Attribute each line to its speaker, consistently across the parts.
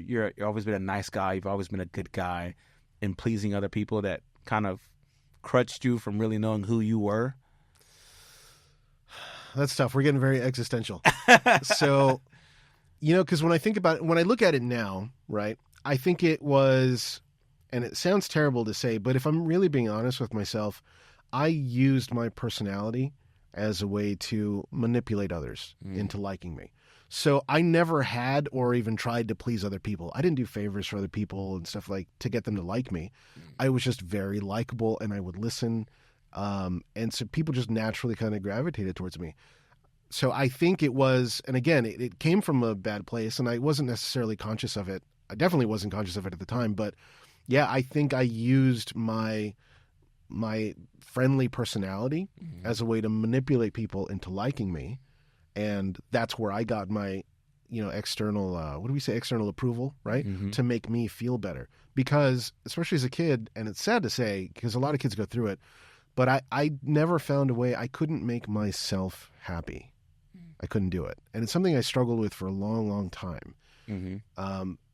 Speaker 1: you're always been a nice guy. You've always been a good guy in pleasing other people that kind of crutched you from really knowing who you were?
Speaker 2: That's tough. We're getting very existential. So, because when I look at it now, right, I think it was, and it sounds terrible to say, but if I'm really being honest with myself, I used my personality as a way to manipulate others into liking me. So I never had or even tried to please other people. I didn't do favors for other people and stuff like to get them to like me. I was just very likable and I would listen. And so people just naturally kind of gravitated towards me. So I think it was, and again, it came from a bad place and I wasn't necessarily conscious of it. I definitely wasn't conscious of it at the time, but yeah, I think I used my friendly personality as a way to manipulate people into liking me. And that's where I got my, external, external approval, right? To make me feel better. Because, especially as a kid, and it's sad to say, because a lot of kids go through it, but I never found a way, I couldn't make myself happy. I couldn't do it. And it's something I struggled with for a long, long time.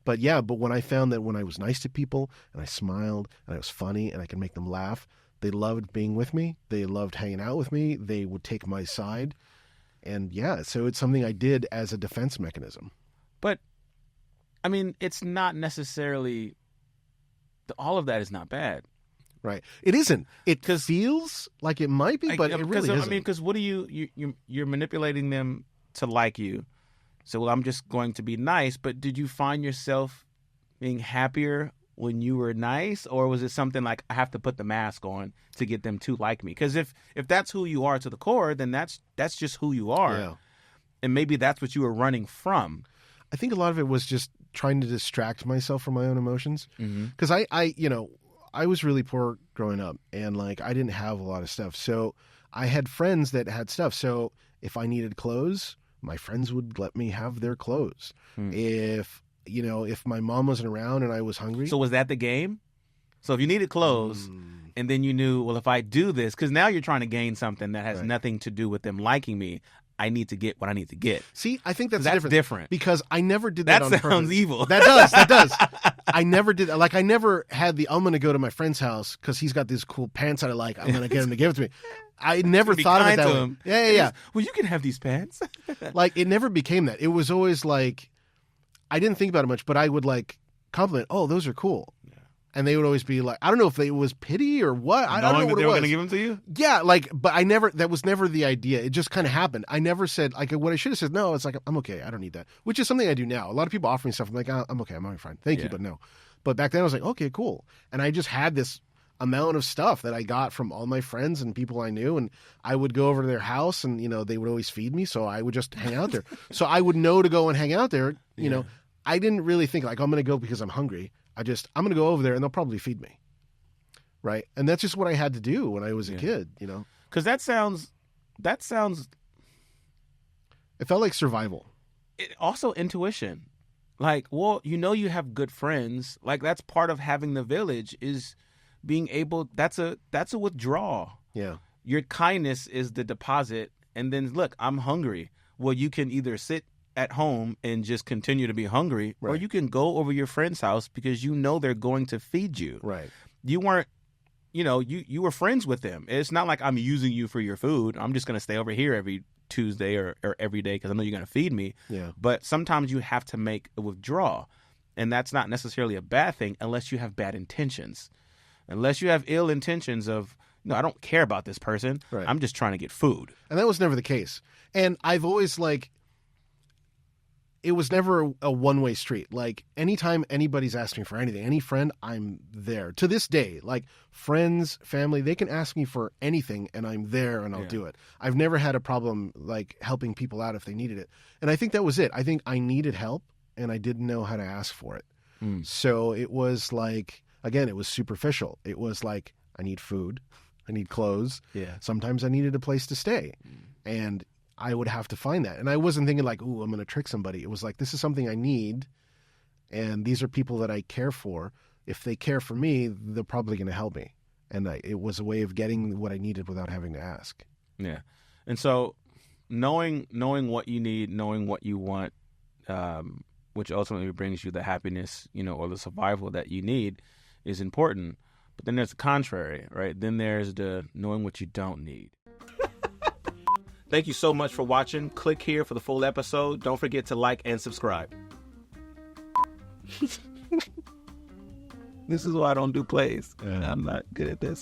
Speaker 2: But when I found that when I was nice to people, and I smiled, and I was funny, and I could make them laugh, they loved being with me. They loved hanging out with me. They would take my side. And so it's something I did as a defense mechanism.
Speaker 1: But, I mean, it's not necessarily, all of that is not bad.
Speaker 2: Right. It isn't. It feels like it might be, but it really isn't.
Speaker 1: I mean, because what you're manipulating them to like you. So, well, I'm just going to be nice. But did you find yourself being happier when you were nice? Or was it something like, I have to put the mask on to get them to like me? Because if that's who you are to the core, then that's just who you are.
Speaker 2: Yeah.
Speaker 1: And maybe that's what you were running from.
Speaker 2: I think a lot of it was just trying to distract myself from my own emotions. Because I was really poor growing up and I didn't have a lot of stuff. So I had friends that had stuff. So if I needed clothes, my friends would let me have their clothes. If my mom wasn't around and I was hungry.
Speaker 1: So was that the game? So if you needed clothes and then you knew, well, if I do this, because now you're trying to gain something that has nothing to do with them liking me, I need to get what I need to get.
Speaker 2: See, I think that's
Speaker 1: different.
Speaker 2: Because I never did that on purpose.
Speaker 1: That sounds evil.
Speaker 2: That does. I never did. I never had I'm going to go to my friend's house because he's got these cool pants that I like. I'm going to get him to give it to me. I never thought of it that way. Yeah.
Speaker 1: Well, you can have these pants.
Speaker 2: It never became that. It was always I didn't think about it much, but I would compliment, oh, those are cool. Yeah. And they would always be I don't know if it was pity or what. I don't know what it was. They were
Speaker 1: going to give them to you?
Speaker 2: Yeah, but that was never the idea. It just kind of happened. I never said, what I should have said, no, it's I'm okay. I don't need that. Which is something I do now. A lot of people offer me stuff. I'm like, I'm okay. I'm all right, fine. Thank you, but no. But back then I was like, okay, cool. And I just had this amount of stuff that I got from all my friends and people I knew, and I would go over to their house and they would always feed me, so I would just hang out there. So I would know to go and hang out there. I didn't really think I'm going to go because I'm hungry. I'm going to go over there and they'll probably feed me, right? And that's just what I had to do when I was a kid.
Speaker 1: Because that sounds
Speaker 2: it felt like survival.
Speaker 1: Also intuition. You have good friends. That's part of having the village is being able, that's a withdrawal.
Speaker 2: Yeah.
Speaker 1: Your kindness is the deposit. And then look, I'm hungry. Well, you can either sit at home and just continue to be hungry, or you can go over your friend's house because they're going to feed you.
Speaker 2: Right.
Speaker 1: You weren't, you were friends with them. It's not like I'm using you for your food. I'm just going to stay over here every Tuesday or every day because I know you're going to feed me.
Speaker 2: Yeah.
Speaker 1: But sometimes you have to make a withdrawal. And that's not necessarily a bad thing unless you have bad intentions. Unless you have ill intentions of, no, I don't care about this person.
Speaker 2: Right.
Speaker 1: I'm just trying to get food.
Speaker 2: And that was never the case. And I've always it was never a one-way street. Anytime anybody's asking for anything, any friend, I'm there. To this day, friends, family, they can ask me for anything and I'm there and I'll do it. I've never had a problem helping people out if they needed it. And I think that was it. I think I needed help and I didn't know how to ask for it. So it was again, it was superficial. It was I need food. I need clothes.
Speaker 1: Yeah.
Speaker 2: Sometimes I needed a place to stay. And I would have to find that. And I wasn't thinking ooh, I'm going to trick somebody. It was this is something I need. And these are people that I care for. If they care for me, they're probably going to help me. And it was a way of getting what I needed without having to ask.
Speaker 1: Yeah. And so knowing what you need, knowing what you want, which ultimately brings you the happiness, or the survival that you need, is important. But then there's the contrary, right? Then there's the knowing what you don't need. Thank you so much for watching. Click here for the full episode. Don't forget to like and subscribe. This is why I don't do plays. I'm not good at this.